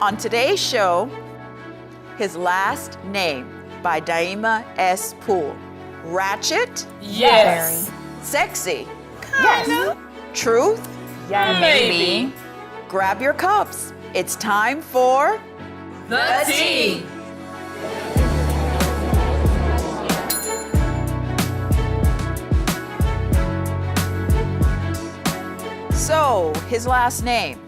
On today's show, His Last Name by Daaimah S. Poole. Ratchet? Yes. Sexy? Yes. Truth? Yes. Maybe. Grab your cups. It's time for The tea. So, His Last Name.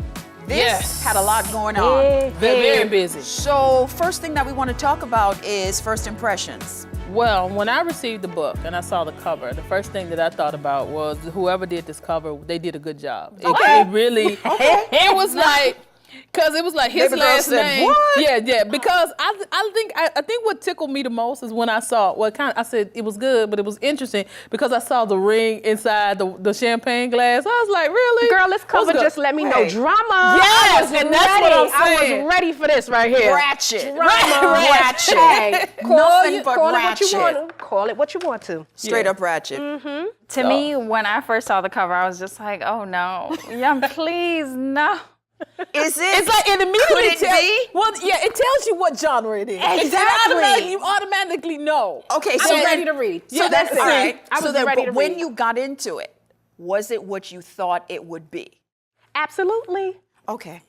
This Yes. had a lot going on. Very busy. So, first thing that we want to talk about is first impressions. Well, when I received the book and I saw the cover, the first thing that I thought about was whoever did this cover, they did a good job. It really, it was like, because it was like his Baby girl last said, name. "What?" Yeah. Because I think what tickled me the most is when I saw, I said it was good, but it was interesting because I saw the ring inside the champagne glass. I was like, really? Girl, this cover What's good? just let me know Right. drama. Yes, I was and that's what I'm I saying. was ready for this right here. Ratchet. Drama. Ratchet. Hey, Nothing but call ratchet. it what you want to. Call it what you want to. Straight up ratchet. To me, when I first saw the cover, I was just like, oh no. Yeah, please, no. Is it? It's like it immediately Could it tells. be? Well, yeah, it tells you what genre it is. Exactly. You automatically know. Okay, I so was then, ready to read. Yeah, So that's that's all it. right. I So was then, ready but to when read. you got into it, was it what you thought it would be? Absolutely. Okay.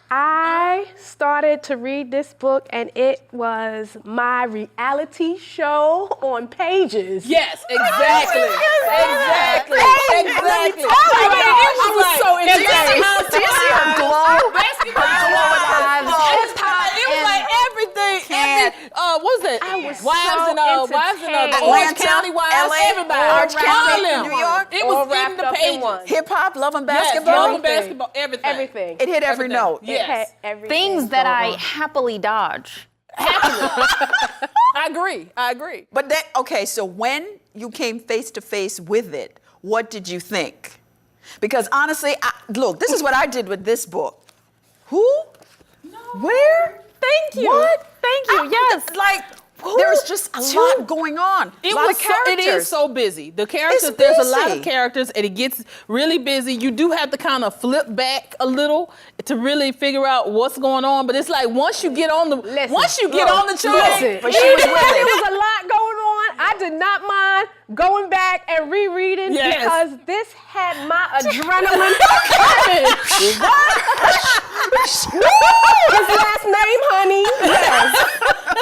I started to read this book and it was my reality show on Pages. Yes, exactly. Exactly. Exactly. I was so Do you see her glow? It was like everything. What was it? I was Wives so and Orange entertained. County Wives, LA, everybody. Orange All County, them. New York. It all was in wrapped the up in pages. one. Hip hop, love and Yes, basketball. love and basketball, everything. Everything. It hit every Everything. note. It Yes. had everything Things that I going on. happily dodge. I agree. But that, okay, so when you came face to face with it, what did you think? Because honestly, look, this is what I did with this book. Who? No. Where? Thank you. What? Thank you. Yes. Like, there's just a lot going on. It lot was of characters. it is so busy. The characters, It's there's a lot busy. of characters, and it gets really busy. You do have to kind of flip back a little to really figure out what's going on. But it's like once you get on the train, But she was with There it. was a lot going on. I did not mind going back and rereading Yes. because this had my adrenaline pumping. His last name, honey.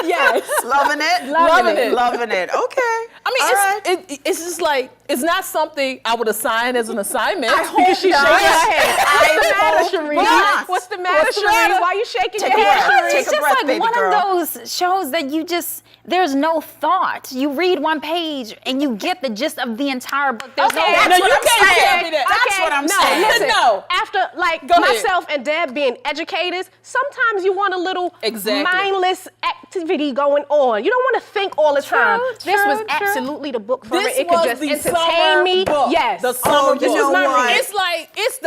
Yes. Loving it? Loving it. Loving it. Okay. I mean, All right. it's just like it's not something I would assign as an assignment. I hope She's not. shaking her head. What's the matter, hope Cherie? not. What's the matter, What's the Cherie? matter? Why you shaking Take your a head, breath. Cherie? Take It's a just breath, like baby one girl. of those shows that there's no thought. You read one page and you get the gist of the entire book. There's Okay, no That's No, what you I'm can't saying. tell me that. That's what I'm no, saying. Listen, No. after Go ahead. myself and Deb being educators, sometimes you want a little Exactly. mindless activity going on. You don't want to think all the time. This was true. absolutely the book for This it. It could was just the entertain summer me. book. Yes. The summer you book. know what? It's like it's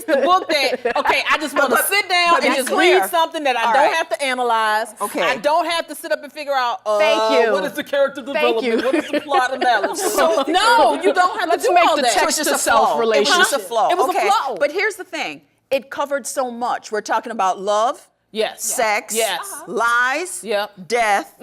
the book that okay, I just want to But- sit down but and be just clear. read something that I All don't right. have to analyze. Okay. I don't have to sit up and figure out Thank you. what is the character development, you. what is the plot analysis. No, you don't have Let's to do make all the that. text It was just a self flow. It was relationship. just a flow. It was a okay. flow. But here's the thing. It covered so much. We're talking about love, Yes. sex, Yes. lies, Yep. death,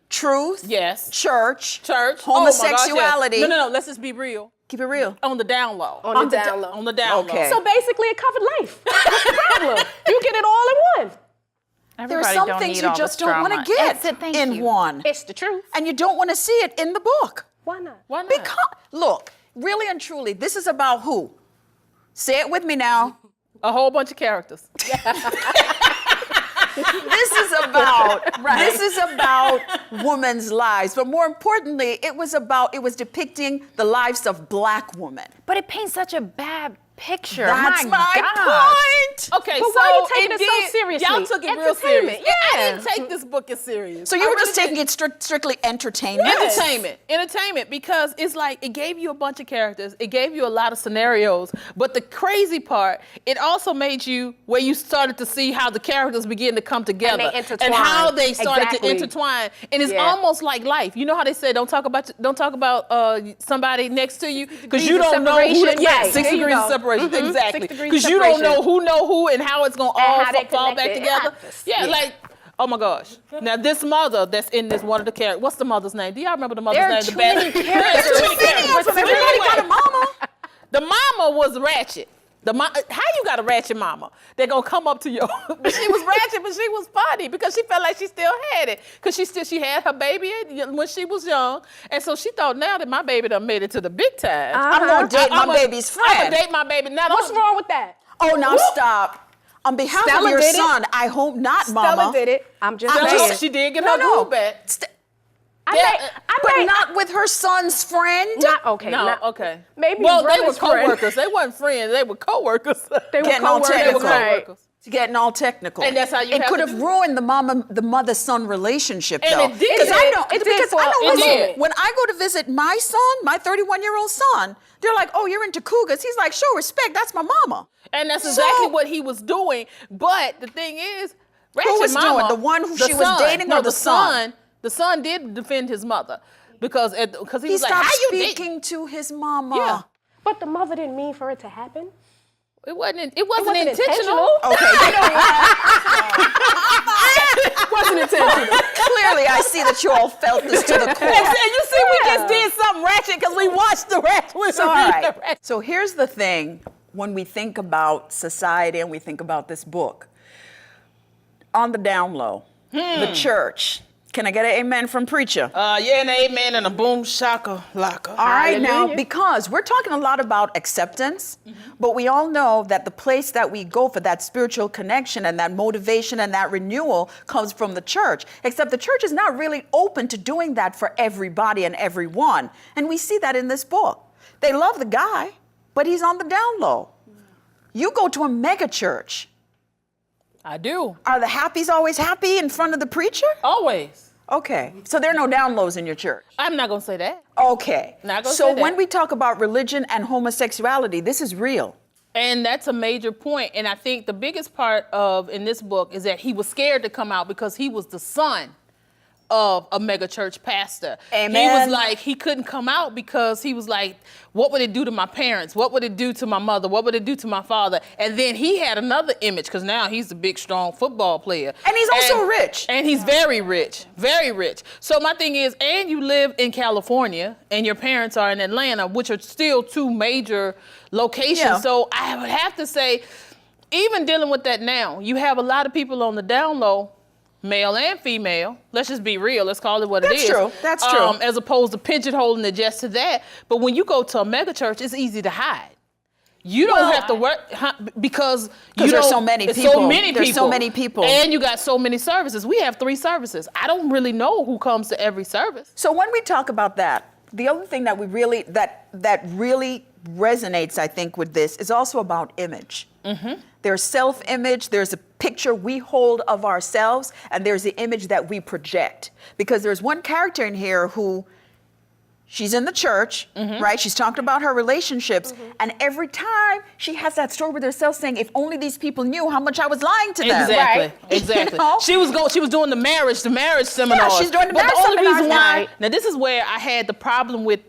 truth, Yes. church, Church. homosexuality. Oh my gosh, yes. No, let's just be real. Keep it real. On the down low. On the down low. On the down Okay. low. So basically, it covered life. What's the problem? You get it all in one. There are Everybody some don't things need you all just this don't want drama. to get That's it, thank in you. one. It's the truth. And you don't want to see it in the book. Why not? Why not? Because, look, really and truly, this is about who? Say it with me now. A whole bunch of characters. This is about women's lives, but more importantly, it was depicting the lives of Black women. But it paints such a bad picture. That's my gosh. point. Okay, But so why are you taking it so did- seriously? Y'all took it real serious. Entertainment, I yeah. didn't take this book as serious. So you were just taking it strictly entertainment. Entertainment, because it's like it gave you a bunch of characters, it gave you a lot of scenarios, but the crazy part, it also made you where you started to see how the characters begin to come together they intertwine. how they started Exactly. to intertwine, and it's Yeah. almost like life. You know how they say don't talk about somebody next to you because Degrees you of don't know who. separation. Yeah, Right. 6 There you degrees of go. separation, exactly. 6 degrees Because you don't separation. know who and how it's gonna all how they fall back connected. together. Yeah, like. Oh my gosh. Now this mother that's in this one of the characters, what's the mother's name? Do y'all remember the mother's There are name? too many characters. There's too many characters. From everybody got a mama. The mama was ratchet. How you got a ratchet mama? They're gonna come up to you. But she was ratchet, but she was funny because she felt like she still had it. Because she had her baby when she was young. And so she thought now that my baby done made it to the big time. I'm gonna date my baby's I'm gonna friend. date my baby. Now, What's wrong with that? Oh, now stop. On behalf Stella of your did it. son, I hope not, Stella Mama. did it. I'm just I'm saying. just- she did get her No. groove back. But not with her son's friend. Not okay. No, not, okay. Maybe well, they were brother's friend. co-workers. They weren't friends. They were co-workers. They were Getting all co-workers. technical. Right. It's getting all technical. And that's how you It have could to have do- ruined the mother-son relationship, And though. it did. Because I know, It did because for- I know, it listen, did. when I go to visit my son, my 31-year-old son, they're like, "Oh, you're into cougars." He's like, "Show respect. That's my mama." And that's So- exactly what he was doing. But the thing is, Ratchet was Mama, doing? The one who the she was son. dating no, or the son? The son did defend his mother because he He was like, stopped "How you speaking to his mama. Yeah. But the mother didn't mean for it to happen. It wasn't intentional. intentional. Okay, you know what? It wasn't intentional. Clearly, I see that you all felt this to the core. And you see, we just did something ratchet because we watched the ratchet. So, all right. So here's the thing when we think about society and we think about this book. On the down low, the church. Can I get an amen from preacher? Yeah, and amen, and a boom shaka laka. All right, now, Hallelujah. because we're talking a lot about acceptance, but we all know that the place that we go for that spiritual connection and that motivation and that renewal comes from the church. Except the church is not really open to doing that for everybody and everyone. And we see that in this book. They love the guy, but he's on the down low. You go to a mega church. I do. Are the happies always happy in front of the preacher? Always. Okay, so there are no down lows in your church. I'm not going to say that. Okay, Not gonna so say that. when we talk about religion and homosexuality, this is real. And that's a major point. And I think the biggest part in this book is that he was scared to come out because he was the son of a mega church pastor. Amen. He was like, he couldn't come out because he was like, what would it do to my parents? What would it do to my mother? What would it do to my father? And then he had another image because now he's a big, strong football player. And he's also rich. And he's very rich, very rich. So my thing is, and you live in California and your parents are in Atlanta, which are still two major locations. Yeah. So I would have to say, even dealing with that now, you have a lot of people on the down low, male and female. Let's just be real. Let's call it what it is. That's true. That's true. As opposed to pigeonholing it just to that. But when you go to a mega church, it's easy to hide. You don't have to work because you there's don't. so many it's people. So many There's people. so many people. And you got so many services. We have 3 services. I don't really know who comes to every service. So when we talk about that, the other thing that we really that really resonates, I think, with this is also about image. Mm-hmm. There's self-image, there's a picture we hold of ourselves, and there's the image that we project. Because there's one character in here who, she's in the church, right? She's talking about her relationships, and every time she has that story with herself saying, if only these people knew how much I was lying to them. Exactly. Right? Exactly. You know? She was doing the marriage seminars. she's doing the but marriage the only reason seminars why now. now this is where I had the problem with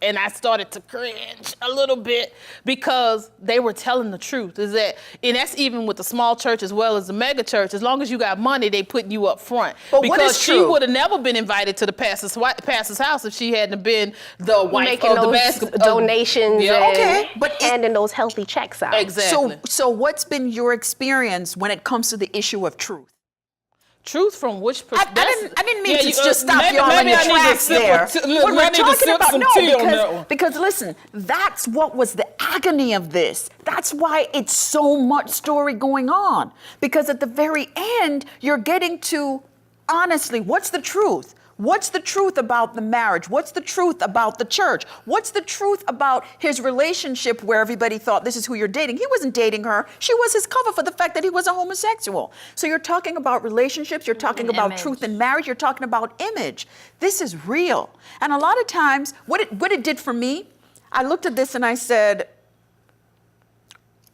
and I started to cringe a little bit because they were telling the truth. And that's even with the small church as well as the mega church. As long as you got money, they putting you up front. But because what is she true? would have never been invited to the pastor's house if she hadn't been the wife Making of the those basketball donations Yeah. and Okay, but it- handing those healthy checks out. Exactly. So what's been your experience when it comes to the issue of truth? Truth from which perspective? I didn't mean to just stop y'all in maybe your I need to tracks sip there. What we're talking about, Because listen, that's what was the agony of this. That's why it's so much story going on. Because at the very end, you're getting to, honestly, what's the truth? What's the truth about the marriage? What's the truth about the church? What's the truth about his relationship where everybody thought this is who you're dating? He wasn't dating her. She was his cover for the fact that he was a homosexual. So you're talking about relationships. You're talking about Image. truth in marriage. You're talking about image. This is real. And a lot of times, what it did for me, I looked at this and I said,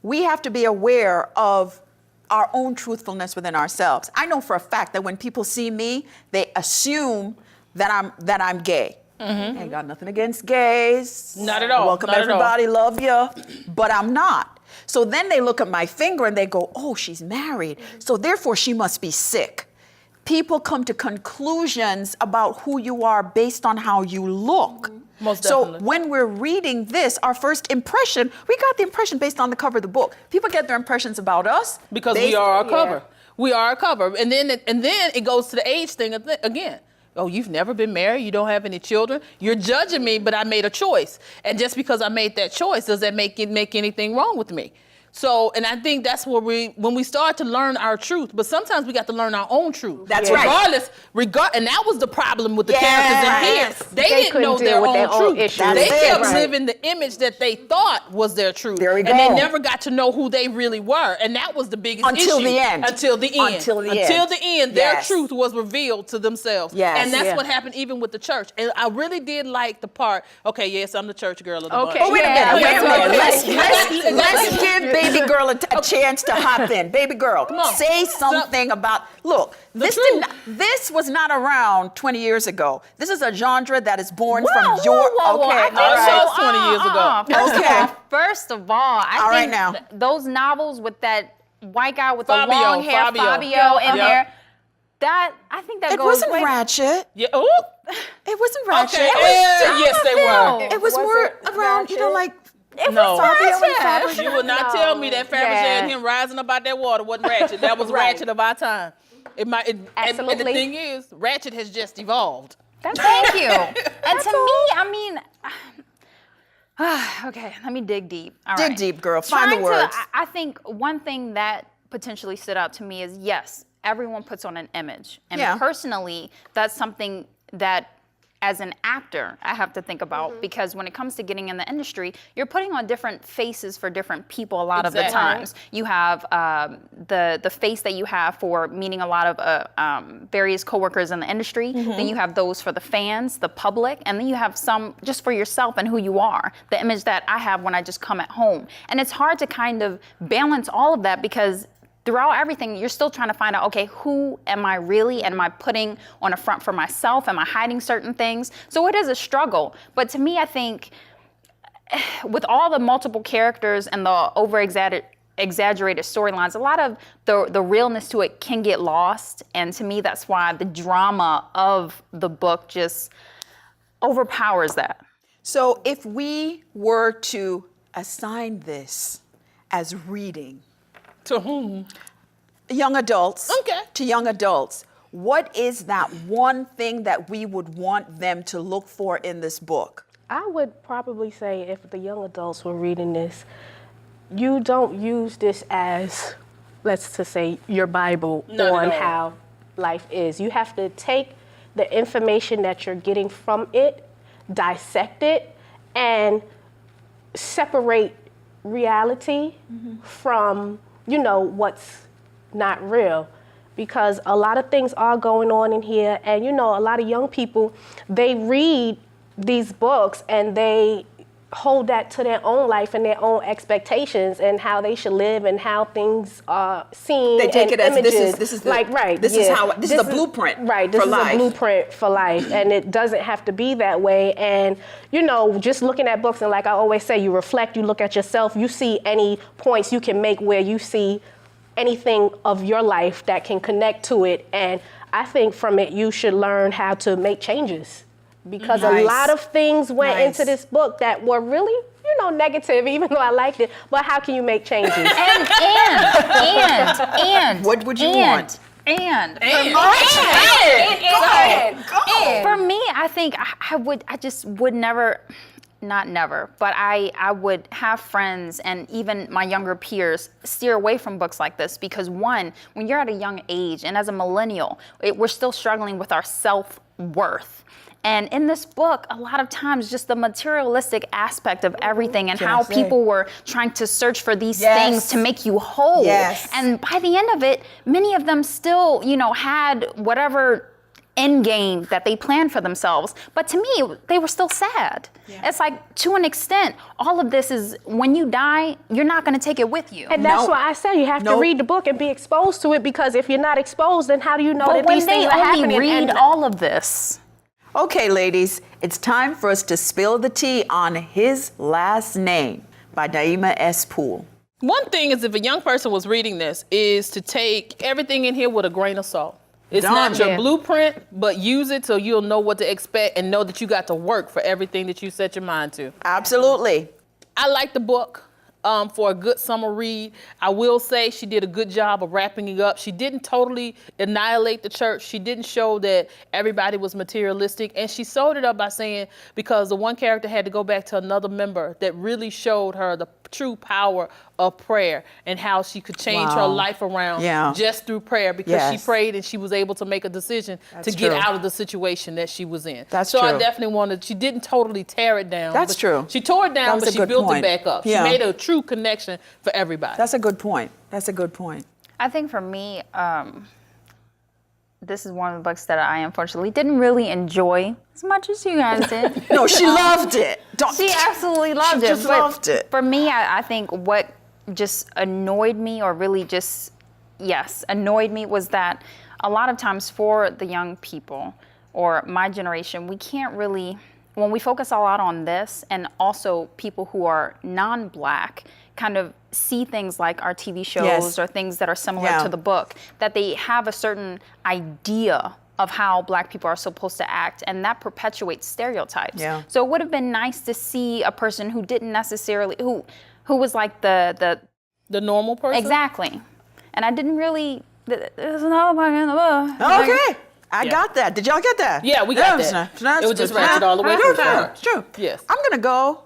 we have to be aware of our own truthfulness within ourselves. I know for a fact that when people see me, they assume that I'm gay. Ain't got nothing against gays. Not at all. Welcome Not at all. everybody, love ya. But I'm not. So then they look at my finger and they go, oh, she's married. So therefore she must be sick. People come to conclusions about who you are based on how you look. Most so definitely. when we're reading this, our first impression, we got the impression based on the cover of the book. People get their impressions about us Because based- we are our cover. We are our cover. And then it goes to the age thing again. Oh, you've never been married? You don't have any children? You're judging me, but I made a choice. And just because I made that choice, does that make anything wrong with me? So, and I think that's where when we start to learn our truth, but sometimes we got to learn our own truth. That's right. And that was the problem with the Yes. characters in here. They didn't couldn't know deal their with their own own truth. issues. They That's it. kept Right. living the image that they thought was their truth. There we And they go. never got to know who they really were. And that was the biggest Until issue. the end. Until the end. Until the Until end. the end, their Yes. truth was revealed to themselves. Yes. And that's Yeah. what happened even with the church. And I really did like the part, okay, yes, I'm the church girl of the bunch. Okay. Oh, wait a Yeah, minute, wait a yeah, minute. yeah. Let's give baby girl a chance to hop in. Baby girl, on. say something about, look, this truth. this was not around 20 years ago. This is a genre that is born from Whoa, your, whoa, whoa. okay, I all think right. so. 20 years ago. Okay. First of all, I All right think now. those novels with that white guy with Fabio, the long hair, Fabio. in Yeah. there, I think that It goes wasn't way. ratchet. Yeah. Ooh. It wasn't ratchet. Okay. Yes, they were. It was Was more it around, you know, ratchet? like No. Fabio and ratchet. Fabio. You will not tell me that Fabergé Yeah. and him rising up out that water wasn't ratchet. That was Right. ratchet of our time. And the Absolutely. thing is, ratchet has just evolved. Thank you. And to me, I mean, okay, let me dig deep. All Dig right. deep, girl. Find the Trying words. I think one thing that potentially stood out to me is yes, everyone puts on an image. And Yeah. personally, that's something that as an actor, I have to think about because when it comes to getting in the industry, you're putting on different faces for different people a lot of the Exactly. times. You have the face that you have for meeting a lot of various coworkers in the industry. Then you have those for the fans, the public, and then you have some just for yourself and who you are. The image that I have when I just come at home. And it's hard to kind of balance all of that because throughout everything, you're still trying to find out, okay, who am I really? And am I putting on a front for myself? Am I hiding certain things? So it is a struggle. But to me, I think with all the multiple characters and the exaggerated storylines, a lot of the realness to it can get lost. And to me, that's why the drama of the book just overpowers that. So if we were to assign as reading, To whom? young adults, Okay. to young adults, what is that one thing that we would want them to look for in this book? I would probably say if the young adults were reading this, you don't use this as, let's just say, your Bible Not on at all. how life is. You have to take the information that you're getting from it, dissect it, and separate reality from, what's not real. Because a lot of things are going on in here, and a lot of young people, they read these books and they hold that to their own life and their own expectations and how they should live and how things are seen. They take and it as images. this is the, like right. This is how this is a blueprint. Right. This for is life. a blueprint for life, and it doesn't have to be that way. And just looking at books, and like I always say, you reflect, you look at yourself, you see any points you can make where you see anything of your life that can connect to it. And I think from it, you should learn how to make changes. Because Nice. a lot of things went Nice. into this book that were really, negative, even though I liked it. But how can you make changes? And What would you want? And for me, I think I just would never, not never, but I would have friends and even my younger peers steer away from books like this because one, when you're at a young age and as a millennial, we're still struggling with our self-worth. And in this book, a lot of times just the materialistic aspect of everything and how people were trying to search for these things to make you whole. Yes. And by the end of it, many of them still, had whatever end game that they planned for themselves. But to me, they were still sad. Yeah. It's like, to an extent, all of this is, when you die, you're not going to take it with you. And that's why I say you have to read the book and be exposed to it, because if you're not exposed, then how do you know that these things are happening? But when they only read all of this. Okay, ladies, it's time for us to spill the tea on His Last Name by Daaimah S. Poole. One thing is, if a young person was reading this, is to take everything in here with a grain of salt. It's not your blueprint, but use it so you'll know what to expect and know that you got to work for everything that you set your mind to. Absolutely. I like the book. For a good summer read. I will say she did a good job of wrapping it up. She didn't totally annihilate the church. She didn't show that everybody was materialistic. And she sold it up by saying, because the one character had to go back to another member that really showed her the true power of prayer and how she could change her life around just through prayer, because she prayed and she was able to make a decision to get out of the situation that she was in. So I definitely wanted, she didn't totally tear it down. That's true. She tore it down, but she built it back up. Yeah. She made a true connection for everybody. That's a good point. That's a good point. I think for me, this is one of the books that I unfortunately didn't really enjoy as much as you guys did. No, she loved it. She absolutely loved it. She just loved it. For me, I think what just annoyed me, or really just, annoyed me, was that a lot of times for the young people or my generation, we can't really, when we focus a lot on this, and also people who are non-Black kind of see things like our TV shows or things that are similar to the book, that they have a certain idea of how Black people are supposed to act, and that perpetuates stereotypes. So it would have been nice to see a person who didn't necessarily, who was like the normal person? Exactly. And I didn't really, there's no part in the book. Okay. I got that. Did y'all get that? Yeah, we got that. It was just ratchet all the way through. It's true. Yes. I'm going to go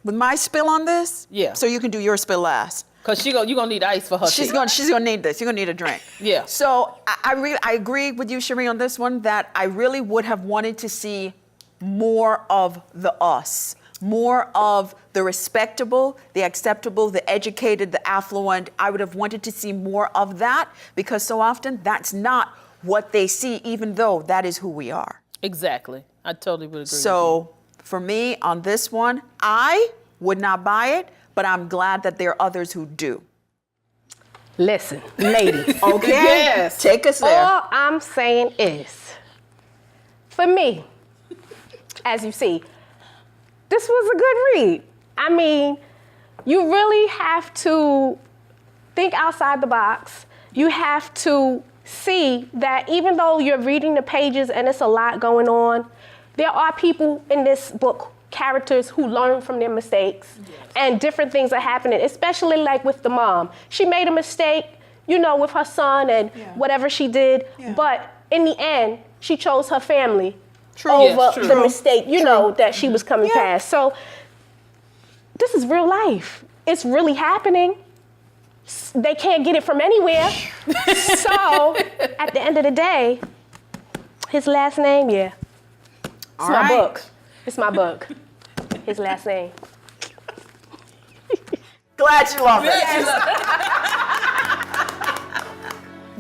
with my spill on this. Yeah. So you can do your spill last. Because you're going to need ice for her. She's going to need this. You're going to need a drink. Yeah. So I agree with you, Sheree, on this one, that I really would have wanted to see more of the us. More of the respectable, the acceptable, the educated, the affluent. I would have wanted to see more of that, because so often that's not what they see, even though that is who we are. Exactly. I totally would agree with you. So for me, on this one, I would not buy it, but I'm glad that there are others who do. Listen, ladies. Okay? Yes. Take us there. All I'm saying is, for me, as you see, this was a good read. I mean, you really have to think outside the box. You have to see that even though you're reading the pages and it's a lot going on, there are people in this book, characters, who learn from their mistakes, and different things are happening, especially like with the mom. She made a mistake, with her son and whatever she did, but in the end, she chose her family over the mistake, that she was coming past. So this is real life. It's really happening. They can't get it from anywhere. So at the end of the day, His Last Name, it's my book. It's my book. His Last Name. Glad you love it.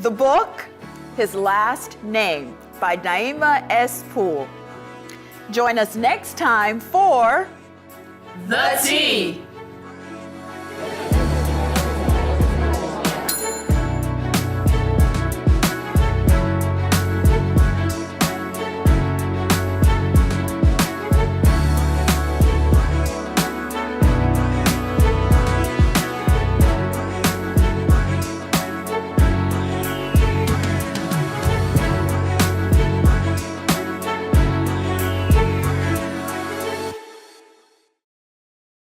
The book, His Last Name, by Daaimah S. Poole. Join us next time for The Tea.